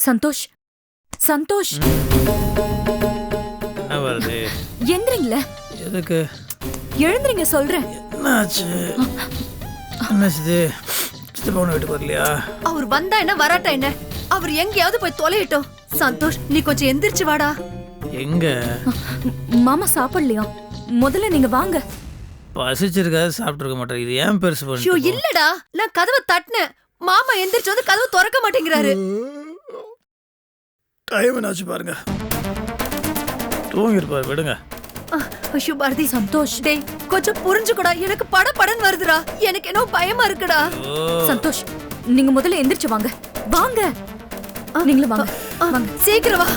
சந்தோஷ், சந்தோஷ், என்ன வருது? எந்திரிங்கள. எதுக்கு? எழுந்திரிங்க சொல்றேன். என்னாச்சு? என்னாச்சு? சித்தப்பா வீட்டுக்கு வரலையா? அவர் வந்தா என்ன வராட்டா என்ன, அவர் எங்கேயாவது போய் தொலையிட்டோம். சந்தோஷ், நீ கொஞ்சம் எந்திரிச்சு வாடா. எங்க மாமா சாப்பிடலையா? முதல்ல நீங்க வாங்க. பசிச்சிருக்காது, சாப்பிட்டு இருக்க மாட்டேன். இது ஏன் பெருசு ஐயோ பண்ணி? இல்லடா, நான் கதவை தட்டினேன். மாமா எந்திரிச்சு வந்து கதவை திறக்க மாட்டேங்கிறாரு. டைம் என்னாச்சு பாருங்க. தூங்கிருப்பாரு, விடுங்க. ஐயோ பாரதி, சந்தோஷ், டேய் கொஞ்சம் புரிஞ்சுக்கூடா, எனக்கு படபடன்னு வருதுடா. எனக்கு என்ன பயமா இருக்குடா. சந்தோஷ், நீங்க முதல்ல எந்திரிச்சு வாங்க. வாங்க, நீங்களும் வாங்க. வாங்க, சீக்கிரம் வா.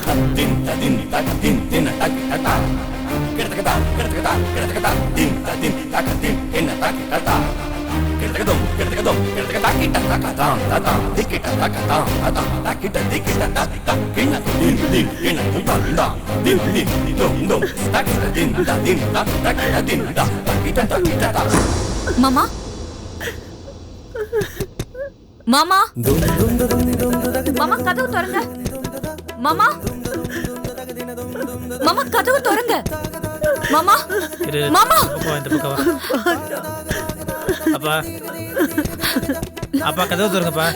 மாமா, மாமா, மாமா கதவு திறங்க. மாமா, மாமா கதவு திறங்க. மாமா, இரு, மாமா, அப்பா இந்த பக்கம் வா. அப்பா, அப்பா கதவு திறங்கப்பா.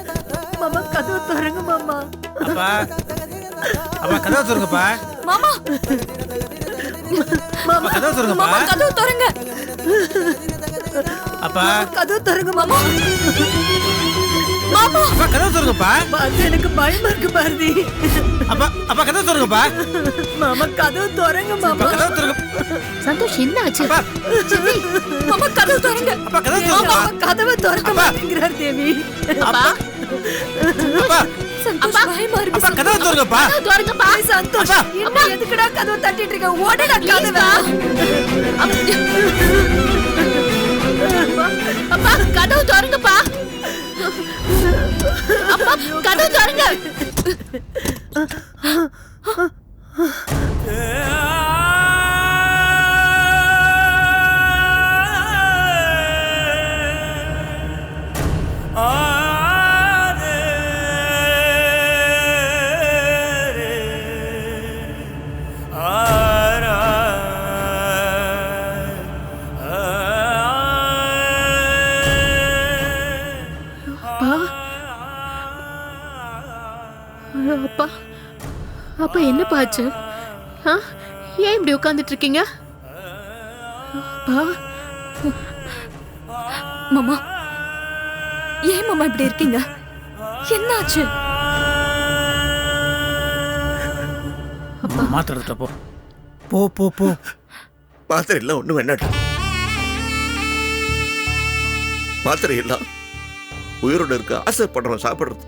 மாமா கதவை திறங்க மாமா. அப்பா, அப்பா கதவு திறங்கப்பா. மாமா, அப்பா கதவு திறங்கப்பா. மாமா கதவு திறங்க. அப்பா, கதவை திறங்க மாமா. மாமா, அப்பா கதவு திறங்கப்பா. பாரதி, எனக்கு பயமா இருக்கு பாரதி. அப்பா, அப்பா கதவு திறங்கப்பா. மாமா கதவை திறங்க அப்பா மாமா. கதவு திறங்க. சந்தோஷ், என்ன ஆச்சு? அப்பா, மாமா கதவு திறங்க. அப்பா கதவு திறங்கப்பா. மாமா கதவை திறக்க மாட்டேங்கிறார் தேவி. அப்பா, அப்பா, சந்தோஷ், பயமா இருக்கு. அப்பா கதவு திறங்கப்பா. திறங்கப்பா. ஏய், சந்தோஷ், என்ன எதுக்குடா கதவை தட்டிட்டு இருக்க? ஓடடா கதவை. அப்பா கதவு திறங்கப்பா. அப்பா கதவு திறங்க. அப்பா, அப்பா என்னப்பா ஆச்சு? ஏன் இப்படி உட்கார்ந்துட்டு இருக்கீங்க? அப்பா, மாமா, ஏன் மாமா இப்படி இருக்கீங்க? என்னாச்சு? மாத்திரை எடுத்துட்டு போ. போ போ போ. மாத்திரை எல்லாம் ஒண்ணு வேண்டாம். மாத்திரை எல்லாம் உயிரோட இருக்க ஆசைப்படுறோம் சாப்பிடுறது.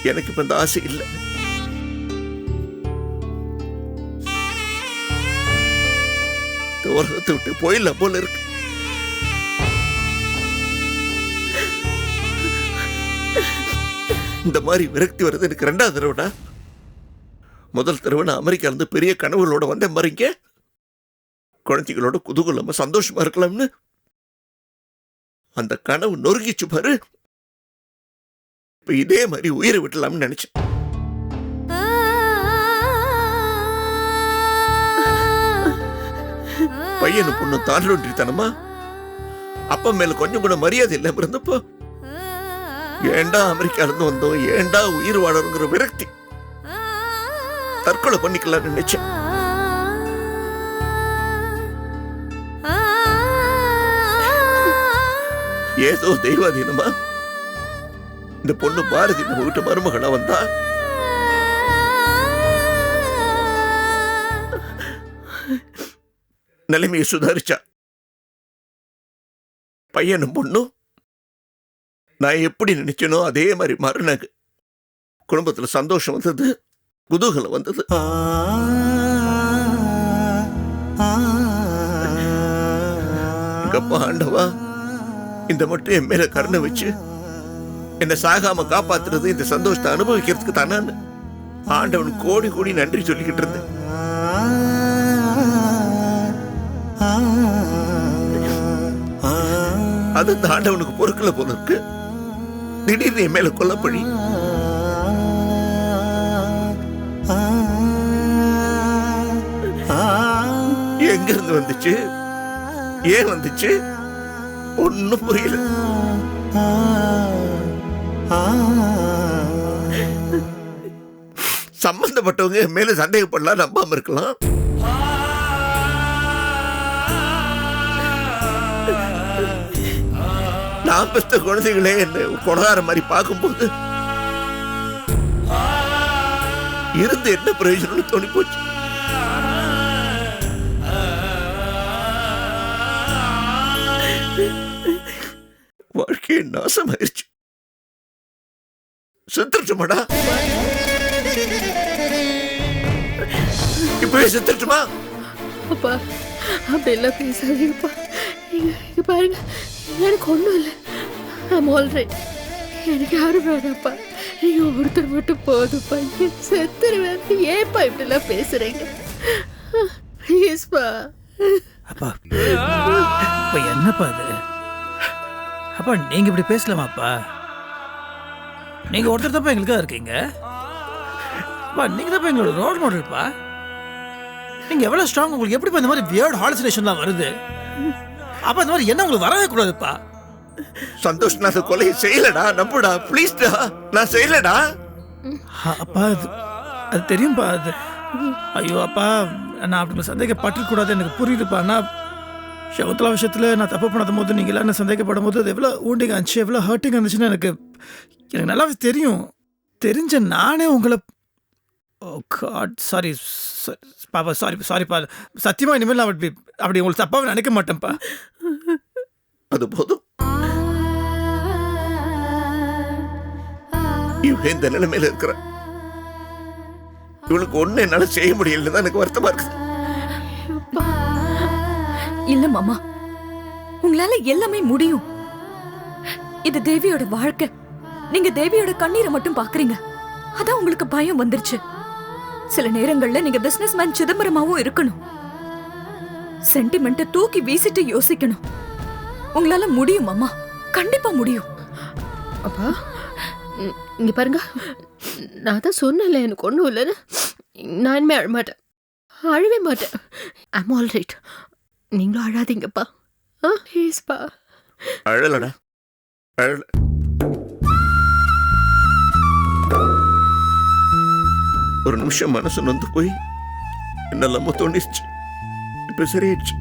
எனக்கு இப்ப இந்த ஆசை இல்லை. இந்த உலகத்தை விட்டு போயிடலாம் போல இருக்கு. இந்த மாதிரி விரக்தி வர்றது எனக்கு 2வது தடவைடா. முதல் தடவை நான் அமெரிக்கால இருந்து பெரிய கனவுகளோட வந்தேன் பாருங்க. குழந்தைகளோட குதூகலமா சந்தோஷமா இருக்கலாம்னு. அந்த கனவு நொறுங்கிச்சு பாரு. இப்ப இதே மாதிரி உயிரை விட்டலாம்னு நினைச்சேன். பையனு பொண்ணு தாண்டோண்டித்தனமா அப்பா மேல கொஞ்சம் கூட மரியாதை இல்லாம இருந்தப்போ ஏண்டா அமெரிக்கால இருந்து வந்தோம், ஏண்டா உயிர் வாழறங்கிற விரக்தி தற்கொலை பண்ணிக்கலாம் நினைச்சேன். ஏதோ தெய்வாதீனமா இந்த பொண்ணு பாரதி நம்ம வீட்டு மருமகளா வந்தா. நிலைமையை சுதாரிச்சா. பையனும் பொண்ணும் நான் எப்படி நினைச்சனோ அதே மாதிரி மாறினாங்க. குடும்பத்துல சந்தோஷம் வந்தது, குதூகலம் வந்தது. எங்கப்பா ஆண்டவா, இந்த மட்டும் என் மேல கருணை வச்சு என்னை சாகாம காப்பாத்துறது, இந்த சந்தோஷத்தை அனுபவிக்கிறதுக்கு தானான்னு ஆண்டவன் கோடி கோடி நன்றி சொல்லிக்கிட்டு இருந்தேன். அது ஆண்டவனுக்கு பொறுக்கல போல இருக்கு. திடீர்னு என் மேல கொல்லப்பழி. எங்கிருந்து வந்துச்சு, ஏன் வந்துச்சு, ஒன்னும் புரியல. சம்பந்தப்பட்டவங்க என் மேல சந்தேகப்படலாம், நம்பாம இருக்கலாம். நான் பெற்ற குழந்தைகளே என்ன கொடகார மாதிரி பார்க்கும்போது இருந்து என்ன பிரயோஜனம்னு தோணி போச்சு. வாழ்க்கையை நாசமாயிருச்சு. செத்துட்டுமாடா, இப்பவே செத்துட்டுமா? அப்பா அப்படி எல்லாம் பேசாதீங்கப்பா. இங்க பாருங்க, எனக்கு ஒன்றும் இல்லை. I'm alright. எனக்கு யாரும் வேணாப்பா. நீங்க ஒருத்தர் மட்டும் போதுப்பா. செத்துருவேன். ஏன்ப்பா இப்படிலாம் பேசுறீங்க? ப்ளீஸ்ப்பா. அப்பா இப்ப என்னப்பா அது? அப்பா நீங்க இப்படி பேசலாமாப்பா? நீங்க ஒருத்தர் தப்பா எங்களுக்காக இருக்கீங்க. அப்பா நீங்க தப்பா எங்களோட ரோல் மாடல்ப்பா. நீங்க எவ்வளவு ஸ்ட்ராங், உங்களுக்கு எப்படி இந்த மாதிரி வியர்ட் ஹாலுசினேஷன்லாம் வருது? அப்ப இந்த மாதிரி என்ன உங்களுக்கு வரவே கூடாதுப்பா. சந்தோஷ், நான் அந்த கொலையை செய்யலடா, நம்புடா ப்ளீஸ்டா. நான் செய்யலடா. அப்பா அது தெரியும்பா. அது ஐயோ அப்பா, நான் அப்படி சந்தேகப்பட்டுக்கூடாது, எனக்கு புரியுதுப்பா. நான் சகுந்தலா விஷயத்தில் நான் தப்பு பண்ணாத போது நீங்கள் எல்லாம் என்ன சந்தேகப்படும் போது அது எவ்வளோ ஊண்டிங் ஆச்சு, எவ்வளோ ஹர்ட்டிங் இருந்துச்சுன்னு எனக்கு நல்லாவே தெரியும். தெரிஞ்ச நானே உங்களை சாரி பாப்பா, சாரிப்பா. சத்தியமாக இனிமேல் நான் அப்படி உங்களுக்கு தப்பாக நினைக்க மாட்டேன்ப்பா. அது போதும். இவன் இந்த நிலைமையில இருக்கிற இவளுக்கு ஒண்ணு என்னால செய்ய முடியலன்னு தான் எனக்கு வருத்தமா இருக்கு. இல்ல மாமா, உங்களால எல்லாமே முடியும். இது தேவியோட வாழ்க்கை. நீங்க தேவியோட கண்ணீரை மட்டும் பாக்குறீங்க. அதான் உங்களுக்கு பயம் வந்துருச்சு. சில நேரங்கள்ல நீங்க பிசினஸ் மேன் சிதம்பரமாவும் இருக்கணும். சென்டிமெண்ட்டை தூக்கி வீசிட்டு யோசிக்கணும். உங்களால முடியும் மாமா, கண்டிப்பா முடியும். அப்பா இங்க பாருங்க, நான் தான் சொன்னேன்ல எனக்கு ஒன்றும் இல்லைன்னு. நான் இனிமே அழமாட்டேன், அழவே மாட்டேன். I'm alright. நீங்களும் அழாதீங்கப்பா. ப்ளீஸ்ப்பா. அழலடா, அழல. ஒரு நிமிஷம் மனசு நொந்து போய் என்னெல்லாமோ தோணிச்சு. இப்ப சரியாயிடுச்சு.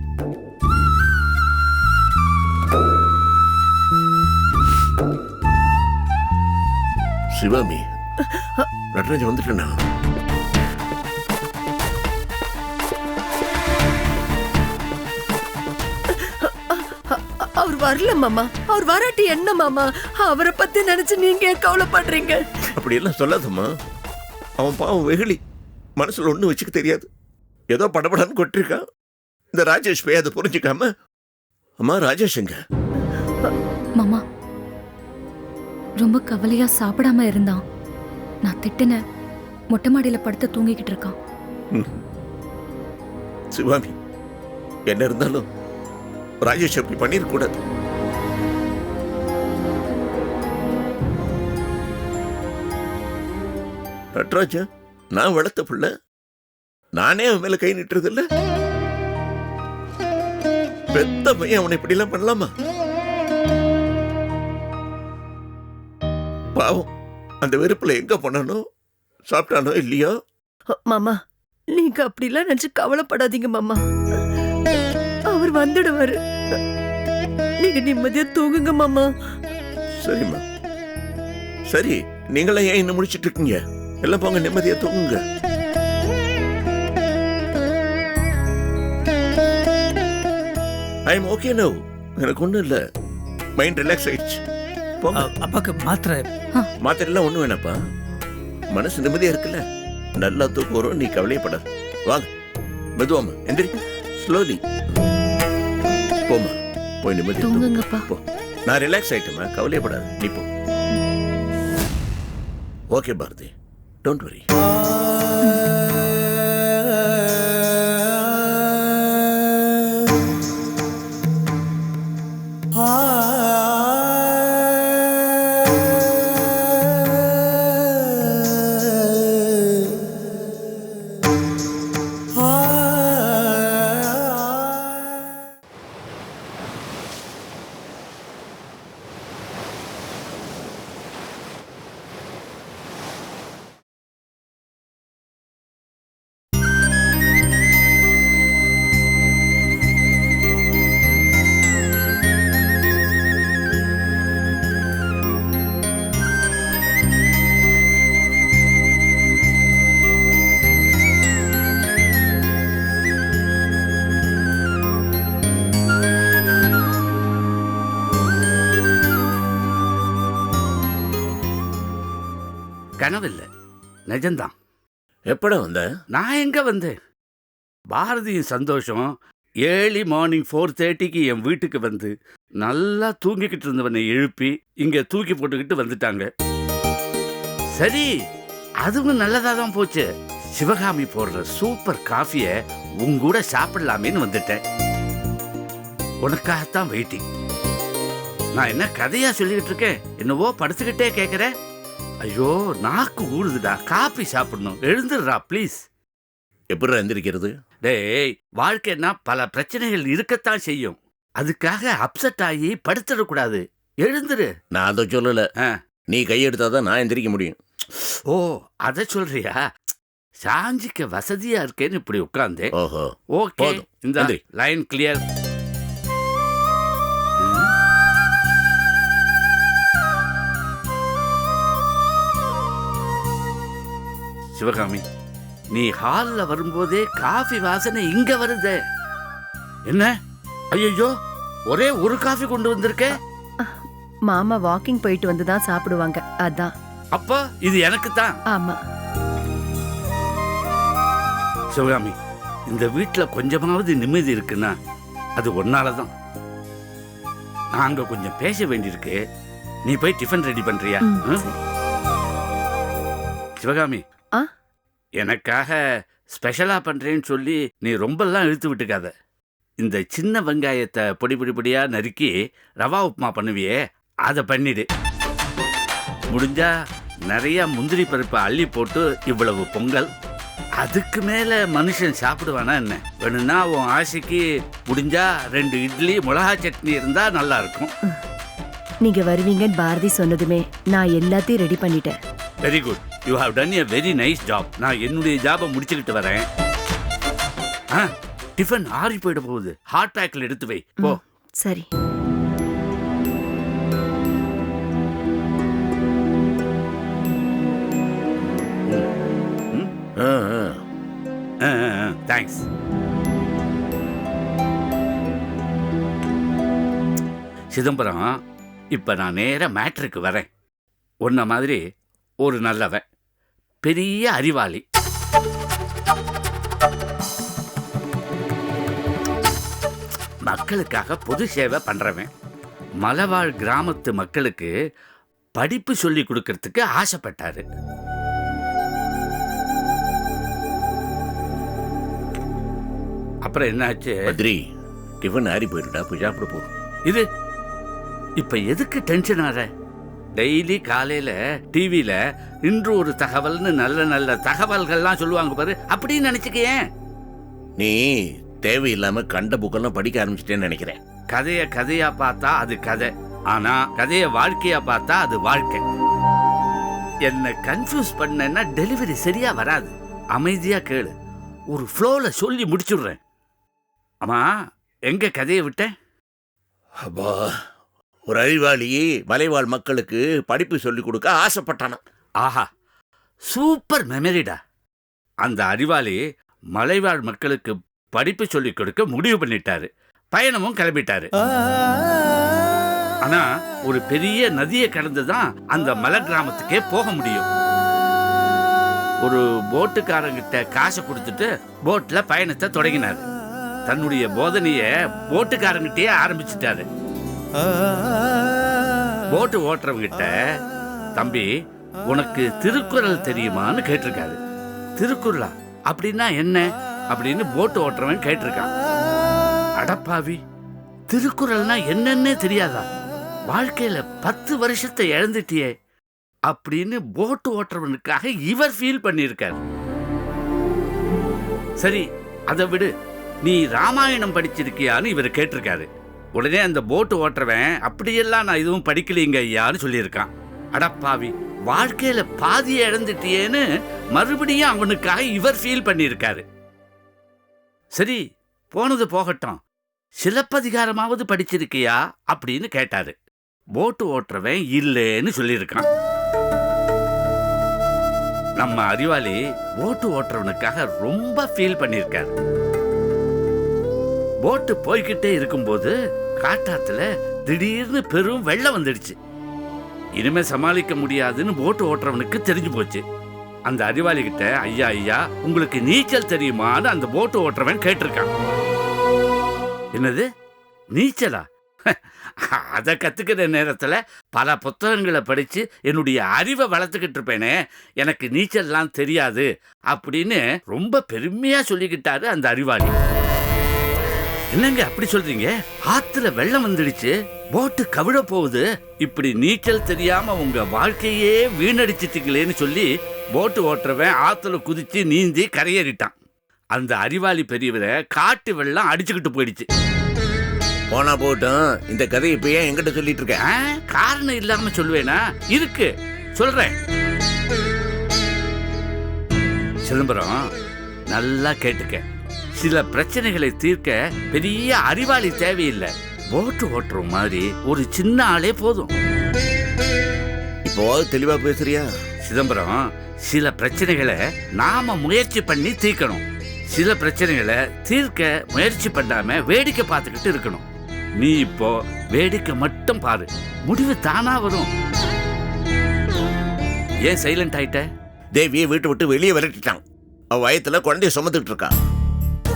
சிவாமி, நடராஜன் வந்துட்டேனா? அவர் வரல மாமா. அவர் வராட்டி என்ன மாமா? அவரை பத்தி நினைச்சு நீங்க ஏன் கவலைப்படுறீங்க? அப்படி எல்லாம் சொல்லாதம்மா. அவன் பாவம் வெகுளி, மனசுல ஒண்ணு வச்சுக்க தெரியாது. ஏதோ படபடன்னு கொட்டிருக்கான். இந்த ராஜேஷ் போய் அதை புரிஞ்சுக்காம, அம்மா ராஜேஷ் எங்க? மாமா ரொம்ப கவலையா சாப்பிடாம இருந்தான். நான் திட்டின மொட்டை மாடியில படுத்து தூங்கிக்கிட்டு இருக்கான். சிவாமி, என்ன இருந்தாலும் ராஜேஷ் அப்படி பண்ணிருக்க கூடாது. நட்ராஜா, நான் வளர்த்த பிள்ளை, நானே அவன் மேல கை நிட்டுறது இல்ல. பெத்த பையன் அவனை இப்படி எல்லாம் பண்ணலாமா? பாவம், அந்த வெறுப்புல எங்க போனானோ, சாப்பிட்டானோ இல்லையோ. மாமா, நீங்க அப்படிலாம் நினைச்சு கவலைப்படாதீங்க மாமா. அவர் வந்துடுவாரு. நீங்க நிம்மதியா தூங்குங்க மாமா. சரிம்மா, சரி. நீங்களா ஏன் இன்னும் முடிச்சிட்டு இருக்கீங்க? எல்லாம் போங்க, நிம்மதியா தூங்குங்க. I am okay now. எனக்கு ஒண்ணும் இல்ல, மைண்ட் ரிலாக்ஸ் ஆயிடுச்சு. போங்க. அப்பாக்கு மாத்திரை மாத்திரெல்லாம் ஒண்ணும் வேணாப்பா. மனசு நிம்மதியா இருக்குல்ல, நல்லா தூக்கம் வரும். நீ கவலையப்படாத. வாங்க, மெதுவாமா, எந்திரி, ஸ்லோலி. போமா, போய் நிம்மதி தூங்குங்கப்பா. போ. நான் ரிலாக்ஸ் ஆயிட்டேமா, கவலையப்படாத. நீ போ. Okay Bharathi, don't worry. கனவில்லை, நிஜம்தான். எப்படா வந்த? நான் எங்க வந்தேன்? பாரதியும் சந்தோஷம் ஏர்லி மார்னிங் 4:30க்கு என் வீட்டுக்கு வந்து நல்லா தூங்கிக்கிட்டு இருந்தவனை எழுப்பி இங்க தூக்கி போட்டுக்கிட்டு வந்துட்டாங்க. சரி, அதுவும் நல்லதா தான் போச்சு. சிவகாமி போடுற சூப்பர் காஃபியை உங்கூட சாப்பிடலாமேன்னு வந்துட்டேன். உனக்காகத்தான் வெயிட்டிங். நான் என்ன கதையா சொல்லிக்கிட்டு இருக்கேன், என்னவோ படுத்துக்கிட்டே கேட்குறேன். ஐயோ, நாக்கு ஊறுதுடா, காபி சாப்பிடணும், எழுந்துடுறா ப்ளீஸ். எப்படா எந்திரிக்கிறது? டேய், வாழ்க்கைன்னா பல பிரச்சனைகள் இருக்கத்தான் செய்யும். அதுக்காக அப்செட் ஆகி படுத்துடக்கூடாது, எழுந்துரு. நான் அதை சொல்லல, ஆ. நீ கையெடுத்தாதான் நான் எந்திரிக்க முடியும். ஓ, அத சொல்றியா? சாஞ்சிக்க வசதியா இருக்கேன்னு இப்படி உட்கார்ந்தேன். ஓஹோ, ஓகே, போதும். இந்த எந்திரி. Line clear. சிவகாமி, நீ ஹால்ல வரும்போதே காஃபி வாசனை இங்க வருதே. என்ன? ஐயோ, ஒரே ஒரு காஃபி கொண்டு வந்திருக்க. மாமா வாக்கிங் போயிட்டு வந்து தான் சாப்பிடுவாங்க, அதான். அப்ப இது எனக்கு தான். ஆமா. சிவகாமி, இந்த வீட்டுல கொஞ்சமாவது நிம்மதி இருக்குன்னா அது ஒன்னாலதான். நாங்க கொஞ்சம் பேச வேண்டியிருக்கு. நீ போய் டிஃபன் ரெடி பண்றியா? ம்? சிவகாமி, ஆ? எனக்காக ஸ்பெஷலா பண்றேன்னு சொல்லி நீ ரொம்பலாம் இழுத்து விட்டுக்காத. இந்த சின்ன வெங்காயத்தை பொடி பொடி பொடியா நறுக்கி ரவா உப்புமா பண்ணுவியே, அதை பண்ணிடு. முடிஞ்சா நிறைய முந்திரி பருப்பை அள்ளி போட்டு இவ்வளவு பொங்கல். அதுக்கு மேல மனுஷன் சாப்பிடுவானா என்ன? வேணும்னா உன் ஆசைக்கு முடிஞ்சா 2 இட்லி மிளகா சட்னி இருந்தா நல்லா இருக்கும். நீங்க வருவீங்கன்னு பாரதி சொன்னதுமே நான் எல்லாத்தையும் ரெடி பண்ணிட்டேன். Very good, you have done a very nice job. நான் என்னுடைய ஜாபை முடிச்சுக்கிட்டு வரேன். டிஃபன் ஆறி போயிட போகுது, ஹாட் பேக்கில் எடுத்து வை போ. சரி. தேங்க்ஸ். சிதம்பரம், இப்ப நான் நேர மேட்ருக்கு வரேன். உன்ன மாதிரி ஒரு நல்லவன், பெரிய அறிவாளி, மக்களுக்காக பொது சேவை பண்றவன், மலைவாழ் கிராமத்து மக்களுக்கு படிப்பு சொல்லி கொடுக்கறதுக்கு ஆசைப்பட்டாரு. அப்புறம் என்னாச்சு? பத்ரி, டிஃபன் ஆறி போயிருடா, போய் சாப்பிட போ. இது இப்ப எதுக்கு டென்ஷன் ஆற? டெய்லி காலையில டிவியில இன்று ஒரு தகவல்னு நல்ல நல்ல தகவல்கள்லாம் சொல்லுவாங்க பாரு, அப்படின்னு நினைச்சுக்கேன். நீ தேவையில்லாம கண்ட புக்கெல்லாம் படிக்க ஆரம்பிச்சிட்டேன்னு நினைக்கிறேன். கதைய கதையா பார்த்தா அது கதை, ஆனா கதைய வாழ்க்கையா பார்த்தா அது வாழ்க்கை. என்ன கன்ஃபியூஸ் பண்ணேன்னா டெலிவரி சரியா வராது. அமைதியா கேளு, ஒரு ஃப்ளோல சொல்லி முடிச்சுடுறேன். ஆமா, எங்க கதையை விட்டேன்? அப்பா, ஒரு அறிவாளி மலைவாழ் மக்களுக்கு படிப்பு சொல்லிக் கொடுக்க ஆசைப்பட்டானா. ஆஹா, சூப்பர் மெமரிடா. அந்த அறிவாளி மலைவாழ் மக்களுக்கு படிப்பு சொல்லிக் கொடுக்க முடிவு பண்ணிட்டாரு. பயணமும் கிளம்பிட்டாரு. ஆனா ஒரு பெரிய நதியை கடந்துதான் அந்த மலை கிராமத்துக்கே போக முடியும். ஒரு போட்டுக்காரங்கிட்ட காசை கொடுத்துட்டு போட்ல பயணத்தை தொடங்கினாரு. தன்னுடைய போதனைய போட்டுக்காரங்கிட்டே ஆரம்பிச்சுட்டாரு. போட்டு ஓட்டுறவங்கிட்ட, தம்பி உனக்கு திருக்குறள் தெரியுமான்னு கேட்டிருக்காரு. திருக்குறளா அப்படின்னா என்ன அப்படின்னு போட்டு ஓட்டுறவன் கேட்டிருக்கான். அடப்பாவி, திருக்குறள்னா என்னன்னே தெரியாதா? வாழ்க்கையில 10 வருஷத்தை இழந்துட்டியே அப்படின்னு போட்டு ஓட்டுறவனுக்காக இவர் ஃபீல் பண்ணியிருக்காரு. சரி, அதை விடு, நீ ராமாயணம் படிச்சிருக்கியான்னு இவர் கேட்டிருக்காரு. உடனே அந்த போட்டு ஓட்டுறவன், அப்படியெல்லாம் நான் இதுவும் படிக்கலீங்க ஐயான்னு சொல்லியிருக்கான். அடப்பாவி, வாழ்க்கையில பாதியை இழந்துட்டியேன்னு மறுபடியும் அவனுக்காக இவர் ஃபீல் பண்ணியிருக்காரு. சரி, போனது போகட்டும், சிலப்பதிகாரமாவது படிச்சிருக்கியா அப்படின்னு கேட்டாரு. போட்டு ஓட்டுறவன் இல்லைன்னு சொல்லியிருக்கான். நம்ம அறிவாளி போட்டு ஓட்டுறவனுக்காக ரொம்ப ஃபீல் பண்ணியிருக்காரு. போட்டு போய்கிட்டே இருக்கும்போது காட்டாத்துல திடீர்னு பெரும் வெள்ளம் வந்துடுச்சு. இனிமே சமாளிக்க முடியாதுன்னு போட்டு ஓட்டுறவனுக்கு தெரிஞ்சு போச்சு. அந்த அறிவாளி கிட்ட ஐயா ஐயா உங்களுக்கு நீச்சல் தெரியுமான்னு அந்த போட்டு ஓட்டுறவன் கேட்டிருக்கான். என்னது நீச்சலா? அதை கத்துக்கிற நேரத்துல பல புத்தகங்களை படிச்சு என்னுடைய அறிவை வளர்த்துக்கிட்டு இருப்பேனே, எனக்கு நீச்சல்லாம் தெரியாது அப்படின்னு ரொம்ப பெருமையா சொல்லிக்கிட்டாரு அந்த அறிவாளி. என்னங்க அப்படி சொல்றீங்க? ஆத்துல வெள்ளம் வந்துடுச்சு, போட்டு கவிழ போகுது, இப்படி நீச்சல் தெரியாம உங்க வாழ்க்கையே வீணடிச்சிட்டீங்களேன்னு சொல்லி போட்டு ஓட்டுறவன் ஆத்துல குதிச்சு நீந்தி கரையேறிட்டான். அந்த அறிவாளி பெரியவரை காட்டு வெள்ளம் அடிச்சுக்கிட்டு போயிடுச்சு. போனா போட்டும், இந்த கதையை இப்ப ஏன் என்கிட்ட சொல்லிட்டு இருக்க? காரணம் இல்லாம சொல்லுவேனா? இருக்கு, சொல்றேன். சிதம்பரம், நல்லா கேட்டுக்க. சில பிரச்சனைகளை தீர்க்க பெரிய அறிவாளி தேவையில்லை. போட்டு ஓட்டுற மாதிரி ஒரு சின்ன ஆளே போதும். இப்போ தெளிவா பேசுறியா? சிதம்பரம், சில பிரச்சனைகளை நாம முயற்சி பண்ணி தீர்க்கணும். சில பிரச்சனைகளை தீர்க்க முயற்சி பண்ணாம வேடிக்கை பார்த்துக்கிட்டு இருக்கணும். நீ இப்போ வேடிக்கை மட்டும் பாரு, முடிவு தானா வரும். ஏன் சைலண்ட் ஆயிட்ட? தேவியை வீட்டை விட்டு வெளியே விரட்டிட்டான். அவ வயத்துல குழந்தைய சுமந்துட்டு இருக்கா.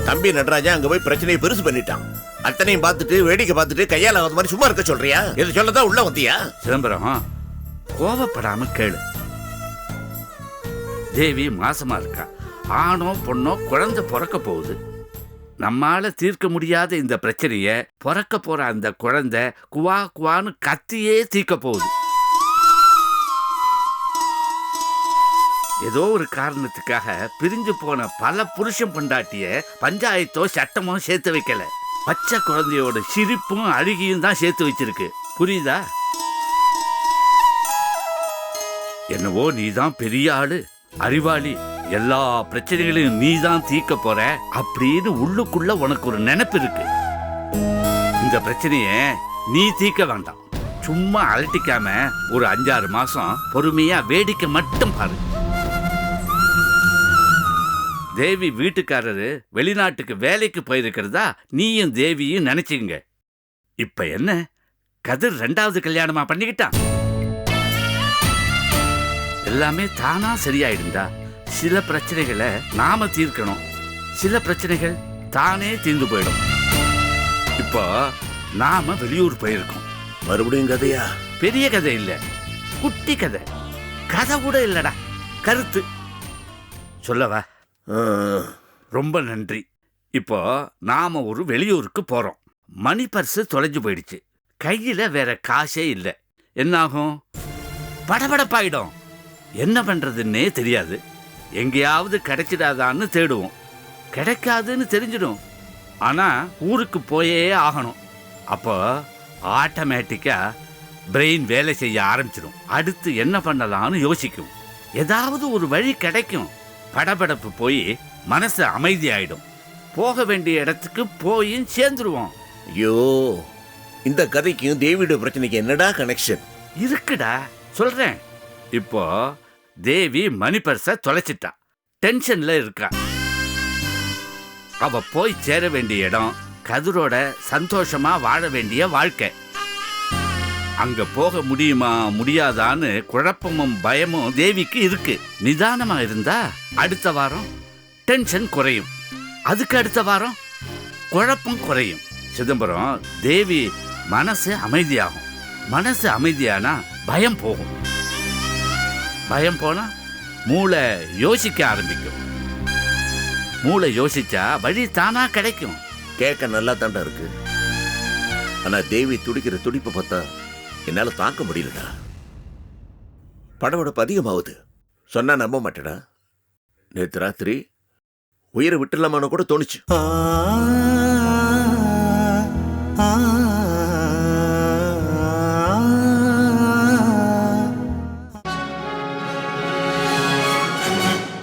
தம்பி நடராஜா அங்க போய் பிரச்சனையை பெருசு பண்ணிட்டான். அத்தனையும் பார்த்துட்டு வேடிக்கை பார்த்துட்டு கையால ஆகாத மாதிரி சும்மா இருக்க சொல்றியா? இது சொல்லதான் உள்ள வந்தியா? சிதம்பரம், கோவப்படாம கேளு. தேவி மாசமா இருக்கா. ஆணோ பொண்ணோ குழந்தை பிறக்க போகுது. நம்மால தீர்க்க முடியாத இந்த பிரச்சனைய பிறக்க போற அந்த குழந்தை குவா குவான்னு கத்தியே தீர்க்க போகுது. ஏதோ ஒரு காரணத்துக்காக பிரிஞ்சு போன பல புருஷன் பொண்டாட்டிய பஞ்சாயத்தோ சட்டமோ சேர்த்து வைக்கல. பச்சை குழந்தையோட சிரிப்பும் அழுகியும் தான் சேர்த்து வச்சிருக்கு. புரியுதா? என்னவோ நீதான் பெரிய ஆளு, அறிவாளி, எல்லா பிரச்சனைகளையும் நீதான் தீர்க்க போற அப்படின்னு உள்ளுக்குள்ள உனக்கு ஒரு நினைப்பு இருக்கு. இந்த பிரச்சனைய நீ தீர்க்க வேண்டாம். சும்மா அலட்டிக்காம ஒரு 5-6 மாசம் பொறுமையா வேடிக்கை மட்டும் பாரு. தேவி வீட்டுக்காரரு வெளிநாட்டுக்கு வேலைக்கு போயிருக்கிறதா நீயும் தேவியும் நினைச்சுங்க. இப்ப என்ன, கதிர் 2வது கல்யாணமா பண்ணிக்கிட்டான். எல்லாமே தானா சரியாயிடுந்தா. சில பிரச்சனைகளை நாம தீர்க்கணும், சில பிரச்சனைகள் தானே தீர்ந்து போயிடும். இப்போ நாம வெளியூர் போயிருக்கோம். மறுபடியும் கதையா? பெரிய கதை இல்ல, குட்டி கதை. கதை கூட இல்லடா, கருத்து சொல்லவா? ரொம்ப நன்றி. இப்போ நாம ஒரு வெளியூருக்கு போறோம். மணி பர்ஸ் தொலைஞ்சு போயிடுச்சு. கையில வேற காசே இல்லை. என்னாகும்? படபடப்பாயிடும். என்ன பண்றதுன்னே தெரியாது. எங்கேயாவது கிடைச்சிடாதான்னு தேடுவோம். கிடைக்காதுன்னு தெரிஞ்சிடும். ஆனா ஊருக்கு போயே ஆகணும். அப்போ ஆட்டோமேட்டிக்கா பிரெயின் வேலை செய்ய ஆரம்பிச்சிடும். அடுத்து என்ன பண்ணலாம்னு யோசிக்கும். ஏதாவது ஒரு வழி கிடைக்கும். படபடப்பு போய் மனசு அமைதியாயிடும். போக வேண்டிய இடத்துக்கு போய் சேர்ந்துருவோம். ஐயோ, இந்த கதைக்கும் தேவியோட பிரச்சனைக்கு என்னடா கனெக்ஷன் இருக்குடா, சொல்றேன். இப்போ தேவி மணி பர்ஸ தொலைச்சிட்டா. டென்ஷன்ல இருக்கா. அவ போய் சேர வேண்டிய இடம் கதிரோட சந்தோஷமா வாழ வேண்டிய வாழ்க்கை. அங்க போக முடியுமா முடியாதான்னு குழப்பமும் பயமும் தேவிக்கு இருக்கு. நிதானமா இருந்தா அடுத்த வாரம் டென்ஷன் குறையும். அதுக்கு அடுத்த வாரம் குழப்பம் குறையும். சிதம்பரம், தேவி மனசு அமைதியாகும். மனசு அமைதியானா பயம் போகும். பயம் போனா மூளை யோசிக்க ஆரம்பிக்கும். மூளை யோசிச்சா வழி தானா கிடைக்கும். கேட்க நல்லா தாண்டா இருக்கு. ஆனா தேவி துடிக்கிற துடிப்பை பார்த்தா என்னால தாங்க முடியலடா. படபடப்பு அதிகமாகுது. சொன்னா நம்ப மாட்டேடா. நேற்று ராத்திரி உயிரை விட்டுலாமான்னு கூட தோணுச்சு.